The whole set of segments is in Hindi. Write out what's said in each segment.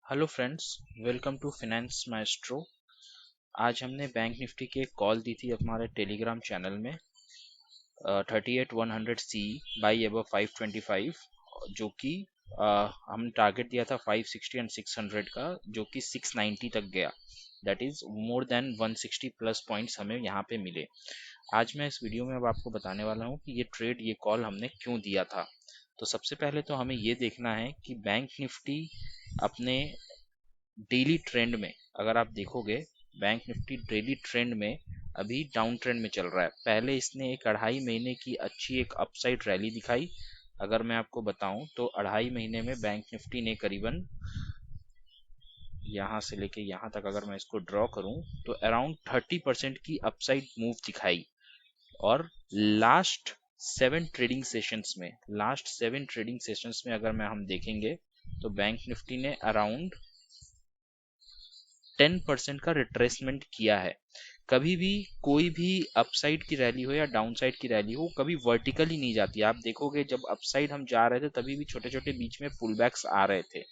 Hello friends, welcome to finance maestro. आज हमने बैंक निफ्टी की एक कॉल दी थी हमारे टेलीग्राम चैनल में 38,100 सी बाई एबव 525, जो कि हमने टारगेट दिया था 560 एंड 600 का, जो कि 690 तक गया। That is more than 160 plus points हमें यहाँ पे मिले। आज मैं इस वीडियो में अब आपको बताने वाला हूँ कि ये कॉल हमने क्यों दिया था। तो सबसे पहले तो हमें ये देखना है कि बैंक निफ्टी अपने डेली ट्रेंड में, अगर आप देखोगे, बैंक निफ्टी डेली ट्रेंड में अभी डाउन ट्रेंड में चल रहा है। पहले इसने एक 2.5 महीने की अच्छी एक अपसाइड रैली दिखाई। अगर मैं आपको बताऊं तो 2.5 महीने में बैंक निफ्टी ने करीबन यहाँ से लेके यहाँ तक अगर मैं इसको ड्रॉ करूं तो अराउंड 30% की अपसाइड मूव दिखाई। और लास्ट सेवन ट्रेडिंग सेशंस में अगर मैं हम देखेंगे तो बैंक निफ्टी ने अराउंड 10% का रिट्रेसमेंट किया है। कभी भी कोई भी अपसाइड की रैली हो या डाउनसाइड की रैली हो, कभी वर्टिकली नहीं जाती। आप देखोगे जब अपसाइड हम जा रहे थे तभी भी छोटे छोटे बीच में पुल बैक्स आ रहे थे,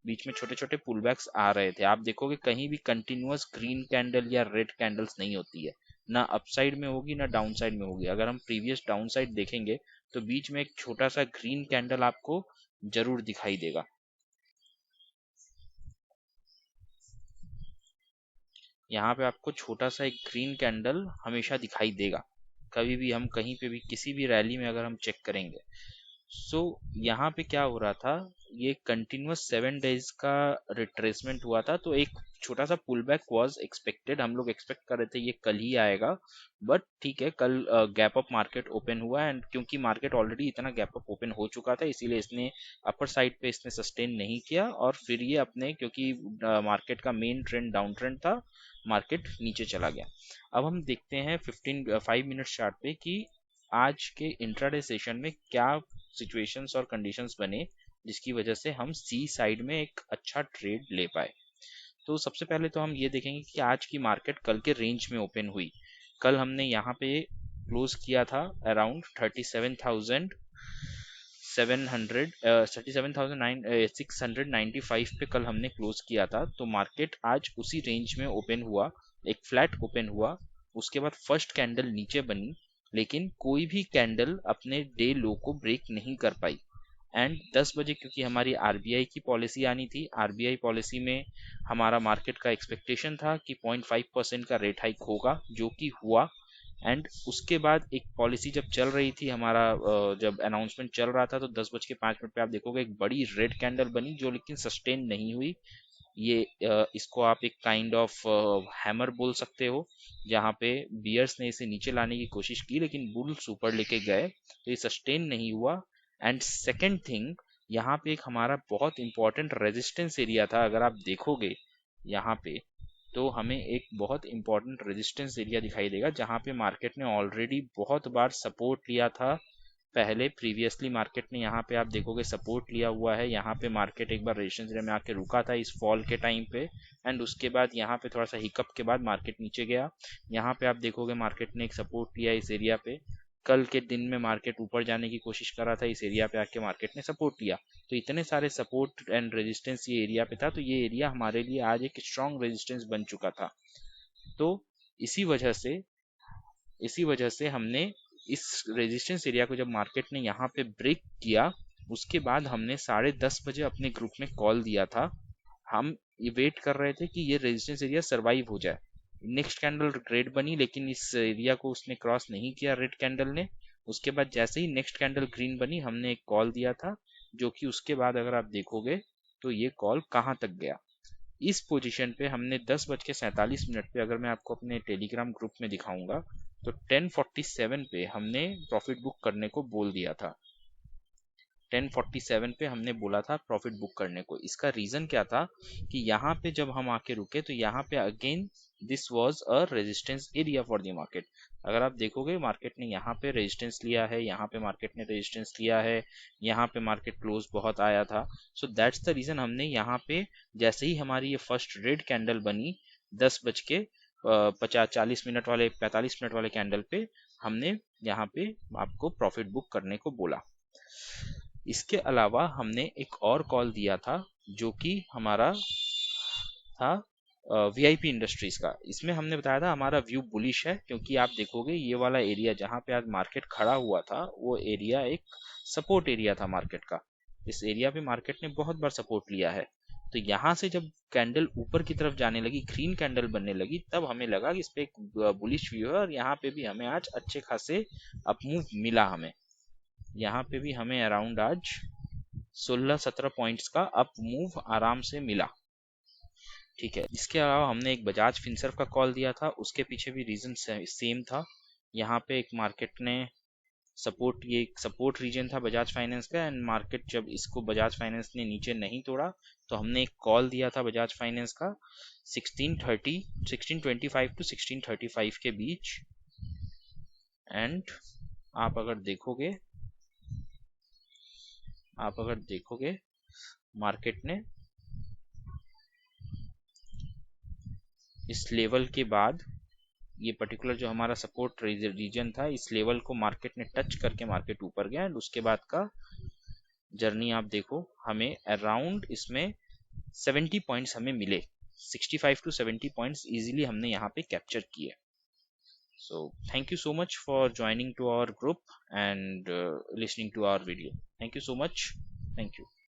बीच में छोटे छोटे पुल बैक्स आ रहे थे। आप देखोगे कहीं भी कंटिन्यूअस ग्रीन कैंडल या रेड कैंडल्स नहीं होती है, ना अपसाइड में होगी ना डाउनसाइड में होगी। अगर हम प्रीवियस डाउनसाइड देखेंगे तो बीच में एक छोटा सा ग्रीन कैंडल आपको जरूर दिखाई देगा। यहाँ पे आपको छोटा सा एक ग्रीन कैंडल हमेशा दिखाई देगा, कभी भी हम कहीं पे भी किसी भी रैली में अगर हम चेक करेंगे। सो यहाँ पे क्या हो रहा था, ये कंटिन्यूअस 7 डेज का रिट्रेसमेंट हुआ था, तो एक छोटा सा पुल बैक वॉज एक्सपेक्टेड। हम लोग एक्सपेक्ट कर रहे थे ये कल ही आएगा, बट ठीक है, कल गैप अप मार्केट ओपन हुआ। एंड क्योंकि मार्केट ऑलरेडी इतना गैप अप ओपन हो चुका था, इसीलिए इसने अपर साइड पे इसने सस्टेन नहीं किया। और फिर ये अपने, क्योंकि मार्केट का मेन ट्रेंड डाउन ट्रेंड था, मार्केट नीचे चला गया। अब हम देखते हैं 5 मिनट चार्ट पे कि आज के इंट्राडे सेशन में क्या सिचुएशंस और कंडीशंस बने जिसकी वजह से हम सी साइड में एक अच्छा ट्रेड ले पाए। तो सबसे पहले तो हम ये देखेंगे कि आज की मार्केट कल के रेंज में ओपन हुई। कल हमने यहाँ पे क्लोज किया था अराउंड 37,695 पे कल हमने क्लोज किया था। तो मार्केट आज उसी रेंज में ओपन हुआ, एक फ्लैट ओपन हुआ। उसके बाद फर्स्ट कैंडल नीचे बनी, लेकिन कोई भी कैंडल अपने डे लो को ब्रेक नहीं कर पाई। एंड 10 बजे क्योंकि हमारी आरबीआई की पॉलिसी आनी थी, आरबीआई पॉलिसी में हमारा मार्केट का एक्सपेक्टेशन था कि 0.5% का रेट हाइक होगा, जो कि हुआ। एंड उसके बाद एक पॉलिसी जब चल रही थी, हमारा जब अनाउंसमेंट चल रहा था, तो 10:05 पे आप देखोगे एक बड़ी रेड कैंडल बनी, जो लेकिन सस्टेन नहीं हुई। ये इसको आप एक काइंड ऑफ हैमर बोल सकते हो, जहाँ पे बियर्स ने इसे नीचे लाने की कोशिश की लेकिन बुल्स ऊपर लेके गए, तो ये सस्टेन नहीं हुआ। एंड सेकेंड थिंग, यहाँ पे एक हमारा बहुत इंपॉर्टेंट रेजिस्टेंस एरिया था। अगर आप देखोगे यहाँ पे, तो हमें एक बहुत इंपॉर्टेंट रेजिस्टेंस एरिया दिखाई देगा, जहाँ पे मार्केट ने ऑलरेडी बहुत बार सपोर्ट लिया था। पहले प्रीवियसली मार्केट ने यहाँ पे आप देखोगे सपोर्ट लिया हुआ है। यहाँ पे मार्केट एक बार रेजिस्टेंस एरिया में आके रुका था इस फॉल के टाइम पे। एंड उसके बाद यहाँ पे थोड़ा सा हिकअप के बाद मार्केट नीचे गया। यहाँ पे आप देखोगे मार्केट ने एक सपोर्ट लिया इस एरिया पे। कल के दिन में मार्केट ऊपर जाने की कोशिश कर रहा था, इस एरिया पे आके मार्केट ने सपोर्ट लिया। तो इतने सारे सपोर्ट एंड रेजिस्टेंस ये एरिया पे था, तो ये एरिया हमारे लिए आज एक स्ट्रॉन्ग रेजिस्टेंस बन चुका था। तो इसी वजह से इसी वजह से हमने इस रेजिस्टेंस एरिया को, जब मार्केट ने यहाँ पे ब्रेक किया, उसके बाद हमने 10:30 बजे अपने ग्रुप में कॉल दिया था। हम ये वेट कर रहे थे कि ये रेजिस्टेंस एरिया सरवाइव हो जाए। नेक्स्ट कैंडल रेड बनी, लेकिन इस एरिया को उसने क्रॉस नहीं किया रेड कैंडल ने। उसके बाद जैसे ही नेक्स्ट कैंडल ग्रीन बनी, हमने एक कॉल दिया था, जो कि उसके बाद अगर आप देखोगे तो ये कॉल कहाँ तक गया। इस पोजीशन पे हमने 10:47 पे, अगर मैं आपको अपने टेलीग्राम ग्रुप में दिखाऊंगा, तो 10:47 पे हमने प्रॉफिट बुक करने को बोल दिया था। 10:47 पे हमने बोला था प्रॉफिट बुक करने को। इसका रीजन क्या था कि यहाँ पे जब हम आके रुके तो यहाँ पे again this was a resistance area for the market. अगर आप देखोगे मार्केट ने यहाँ पे रेजिस्टेंस लिया है, यहाँ पे मार्केट ने रेजिस्टेंस लिया है, यहाँ पे मार्केट क्लोज बहुत आया था। सो दैट्स द रीजन हमने यहाँ पे, जैसे ही हमारी ये फर्स्ट रेड कैंडल बनी 10:50 40 मिनट वाले 45 मिनट वाले कैंडल पे, हमने यहाँ पे आपको प्रॉफिट बुक करने को बोला। इसके अलावा हमने एक और कॉल दिया था जो कि हमारा था वीआईपी इंडस्ट्रीज का। इसमें हमने बताया था हमारा व्यू बुलिश है, क्योंकि आप देखोगे ये वाला एरिया जहाँ पे आज मार्केट खड़ा हुआ था वो एरिया एक सपोर्ट एरिया था मार्केट का। इस एरिया पे मार्केट ने बहुत बार सपोर्ट लिया है। तो यहाँ से जब कैंडल ऊपर की तरफ जाने लगी, ग्रीन कैंडल बनने लगी, तब हमें लगा कि इस पे एक बुलिश व्यू है और यहाँ पे भी हमें आज अच्छे खासे अपमूव मिला। हमें यहाँ पे भी हमें अराउंड आज 16-17 पॉइंट्स का अप मूव आराम से मिला। ठीक है, इसके अलावा हमने एक बजाज फिनसर्व का कॉल दिया था, उसके पीछे भी रीजन सेम था। यहाँ पे एक मार्केट ने सपोर्ट, ये एक सपोर्ट रीजन था बजाज फाइनेंस का, एंड मार्केट जब इसको बजाज फाइनेंस ने नीचे नहीं तोड़ा तो हमने एक कॉल दिया था बजाज फाइनेंस का 1625 टू 1635 के बीच। एंड आप अगर देखोगे मार्केट ने इस लेवल के बाद, ये पर्टिकुलर जो हमारा सपोर्ट रीजन था, इस लेवल को मार्केट ने टच करके मार्केट ऊपर गया। एंड उसके बाद का जर्नी आप देखो, हमें अराउंड इसमें 70 पॉइंट्स हमें मिले। 65 टू 70 पॉइंट्स इजीली हमने यहाँ पे कैप्चर किए। So thank you so much for joining to our group and listening to our video. Thank you so much. Thank you.